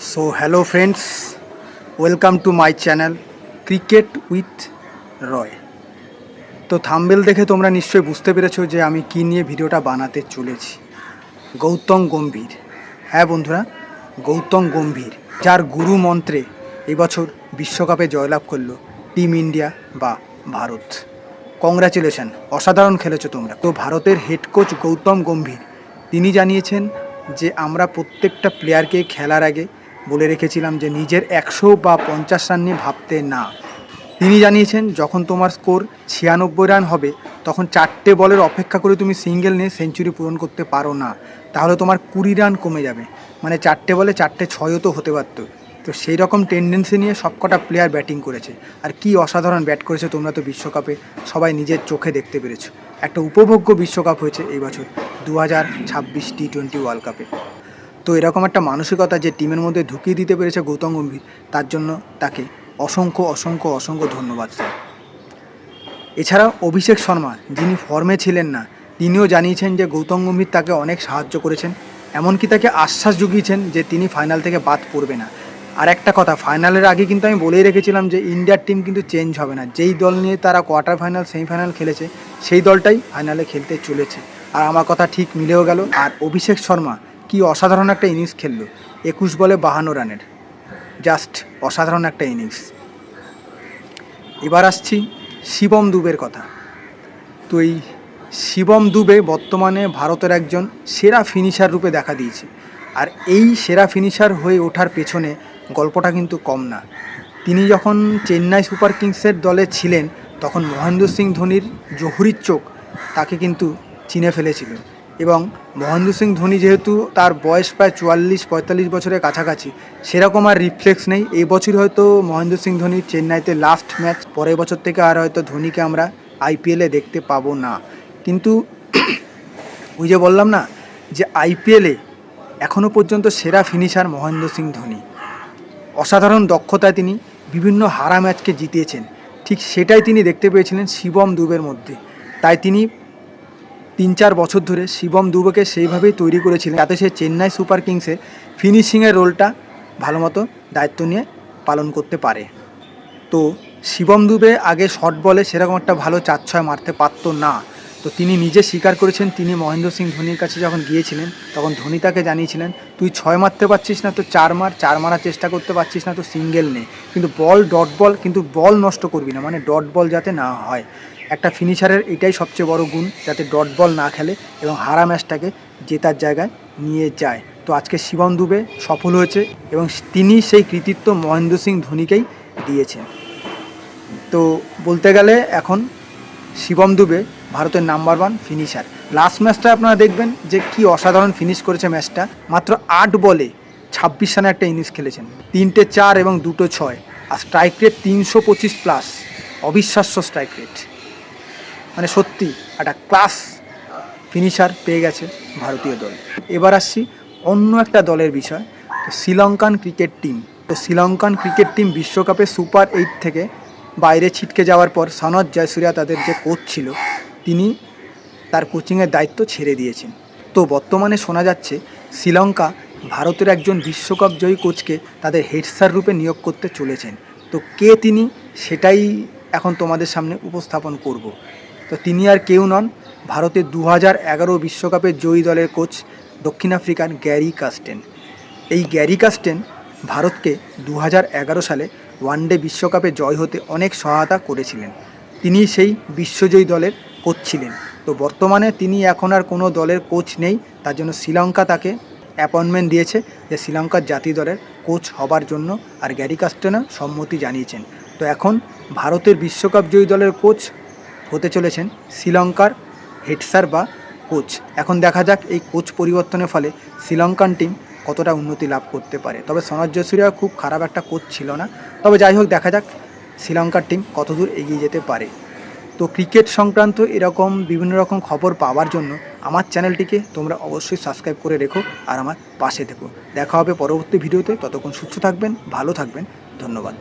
So hello friends, welcome to my channel Cricket with Roy। তো thumbnail দেখে তোমরা নিশ্চয়ই বুঝতে পেরেছো যে আমি কী নিয়ে ভিডিওটা বানাতে চলেছি। গৌতম গম্ভীর, হ্যাঁ বন্ধুরা, গৌতম গম্ভীর, যার গুরু মন্ত্রে এবছর বিশ্বকাপে জয়লাভ করলো টিম ইন্ডিয়া বা ভারত। কংগ্রাচুলেশন, অসাধারণ খেলেছো তোমরা। তো ভারতের হেড কোচ গৌতম গম্ভীর তিনি জানিয়েছেন যে আমরা প্রত্যেকটা প্লেয়ারকে খেলার আগে বলে রেখেছিলাম যে নিজের 100 বা 50 রান নিয়ে ভাবতে না। তিনি জানিয়েছেন যখন তোমার স্কোর 96 রান হবে তখন 4টে বলের অপেক্ষা করে তুমি সিঙ্গেল নিয়ে সেঞ্চুরি পূরণ করতে পারো না, তাহলে তোমার 20 রান কমে যাবে। মানে 4টে বলে 4টে 6ও তো হতে পারত। তো সেই রকম টেন্ডেন্সি নিয়ে সবকটা প্লেয়ার ব্যাটিং করেছে। আর কি অসাধারণ ব্যাট করেছে তোমরা তো বিশ্বকাপে সবাই নিজের চোখে দেখতে পেরেছো। একটা উপভোগ্য বিশ্বকাপ হয়েছে এই বছর 2026 টি-20 ওয়ার্ল্ড কাপে। তো এরকম একটা মানসিকতা যে টিমের মধ্যে ঢুকিয়ে দিতে পেরেছে গৌতম গম্ভীর, তার জন্য তাকে অসংখ্য অসংখ্য অসংখ্য ধন্যবাদ স্যার। এছাড়া অভিষেক শর্মা, যিনি ফর্মে ছিলেন না, তিনিও জানিয়েছেন যে গৌতম গম্ভীর তাকে অনেক সাহায্য করেছেন, এমনকি তাকে আশ্বাস জুগিয়েছেন যে তিনি ফাইনাল থেকে বাদ পড়বে না। আর একটা কথা, ফাইনালের আগে কিন্তু আমি বলেই রেখেছিলাম যে ইন্ডিয়ার টিম কিন্তু চেঞ্জ হবে না। যেই দল নিয়ে তারা কোয়ার্টার ফাইনাল সেমিফাইনাল খেলেছে সেই দলটাই ফাইনালে খেলতে চলেছে। আর আমার কথা ঠিক মিলেও গেল। আর অভিষেক শর্মা কি অসাধারণ একটা ইনিংস খেললো, 21 বলে 52 রানের, জাস্ট অসাধারণ একটা ইনিংস। এবার আসছি শিবম দুবের কথা। তো এই শিবম দুবে বর্তমানে ভারতের একজন সেরা ফিনিশার রূপে দেখা দিয়েছে। আর এই সেরা ফিনিশার হয়ে ওঠার পেছনে গল্পটা কিন্তু কম না। তিনি যখন চেন্নাই সুপার কিংসের দলে ছিলেন তখন মহেন্দ্র সিং ধোনির জহুরির চোখ তাকে কিন্তু চিনে ফেলেছিল। এবং মহেন্দ্র সিং ধোনি যেহেতু তার বয়স প্রায় 44-45 বছরের কাছাকাছি, সেরকম আর রিফ্লেক্স নেই। এই বছর হয়তো মহেন্দ্র সিং ধোনির চেন্নাইতে লাস্ট ম্যাচ, পরের বছর থেকে আর হয়তো ধোনিকে আমরা আইপিএলে দেখতে পাবো না। কিন্তু ওই যে বললাম না যে আইপিএলে এখনও পর্যন্ত সেরা ফিনিশার মহেন্দ্র সিং ধোনি। অসাধারণ দক্ষতায় তিনি বিভিন্ন হারা ম্যাচকে জিতিয়েছেন। ঠিক সেটাই তিনি দেখতে পেয়েছিলেন শিবম দুবের মধ্যে। তাই তিনি 3-4 বছর ধরে শিবম দুবেকে সেইভাবেই তৈরি করেছিলেন যাতে সে চেন্নাই সুপার কিংসে ফিনিশিংয়ের রোলটা ভালো মতো দায়িত্ব নিয়ে পালন করতে পারে। তো শিবম দুবে আগে শর্ট বলে সেরকম একটা ভালো 4-6 মারতে পারতো না। তো তিনি নিজে স্বীকার করেছেন, তিনি মহেন্দ্র সিং ধোনির কাছে যখন গিয়েছিলেন তখন ধোনি তাকে জানিয়েছিলেন তুই 6 মারতে পারছিস না তো 4 মার, 4 মারার চেষ্টা করতে পারছিস না তো সিঙ্গেল নে, কিন্তু বল ডট বল, কিন্তু বল নষ্ট করবি না, মানে ডট বল যাতে না হয়। একটা ফিনিশারের এটাই সবচেয়ে বড় গুণ, যাতে ডট বল না খেলে এবং হারা ম্যাচটাকে জেতার জায়গায় নিয়ে যায়। তো আজকে শিবম দুবে সফল হয়েছে এবং তিনি সেই কৃতিত্ব মহেন্দ্র সিং ধোনিকেই দিয়েছেন। তো বলতে গেলে এখন শিবম দুবে ভারতের নাম্বার 1 ফিনিশার। লাস্ট ম্যাচটা আপনারা দেখবেন যে কি অসাধারণ ফিনিশ করেছে ম্যাচটা। মাত্র 8 বলে 26 রানে একটা ইনিংস খেলেছেন, 3টে 4 এবং 2টো 6, আর স্ট্রাইক রেট 325+। অবিশ্বাস্য স্ট্রাইক রেট, মানে সত্যি একটা ক্লাস ফিনিশার পেয়ে গেছে ভারতীয় দল। এবার আসছি অন্য একটা দলের বিষয়, তো শ্রীলঙ্কান ক্রিকেট টিম। তো শ্রীলঙ্কান ক্রিকেট টিম বিশ্বকাপে সুপার 8 থেকে বাইরে ছিটকে যাওয়ার পর সনৎ জয়সূর্যা তাদের যে কোচ ছিল তিনি তার কোচিংয়ের দায়িত্ব ছেড়ে দিয়েছেন। তো বর্তমানে শোনা যাচ্ছে শ্রীলঙ্কা ভারতের একজন বিশ্বকাপ জয়ী কোচকে তাদের হেড স্যার রূপে নিয়োগ করতে চলেছেন। তো কে তিনি, সেটাই এখন তোমাদের সামনে উপস্থাপন করব। তো তিনি আর কেউ নন, ভারতের 2011 বিশ্বকাপের জয়ী দলের কোচ দক্ষিণ আফ্রিকার গ্যারি কাস্টেন। এই গ্যারি কাস্টেন ভারতকে 2011 সালে ওয়ানডে বিশ্বকাপে জয় হতে অনেক সহায়তা করেছিলেন। তিনি সেই বিশ্বজয়ী দলের কোচ ছিলেন। তো বর্তমানে তিনি এখন আর কোনো দলের কোচ নেই, তার জন্য শ্রীলঙ্কা তাকে অ্যাপয়েন্টমেন্ট দিয়েছে যে শ্রীলঙ্কার জাতীয় দলের কোচ হবার জন্য, আর গ্যারি কাস্টেনও সম্মতি জানিয়েছেন। তো এখন ভারতের বিশ্বকাপ জয়ী দলের কোচ হতে চলেছেন শ্রীলঙ্কার হেড স্যার বা কোচ। এখন দেখা যাক এই কোচ পরিবর্তনের ফলে শ্রীলঙ্কান টিম কতটা উন্নতি লাভ করতে পারে। তবে সনৎ জয়সূর্যা খুব খারাপ একটা কোচ ছিল না, তবে যাই হোক দেখা যাক শ্রীলঙ্কার টিম কতদূর এগিয়ে যেতে পারে। তো ক্রিকেট সংক্রান্ত এরকম বিভিন্ন রকম খবর পাওয়ার জন্য আমার চ্যানেলটিকে তোমরা অবশ্যই সাবস্ক্রাইব করে রেখো আর আমার পাশে থেকো। দেখা হবে পরবর্তী ভিডিওতে, ততক্ষণ সুস্থ থাকবেন, ভালো থাকবেন, ধন্যবাদ।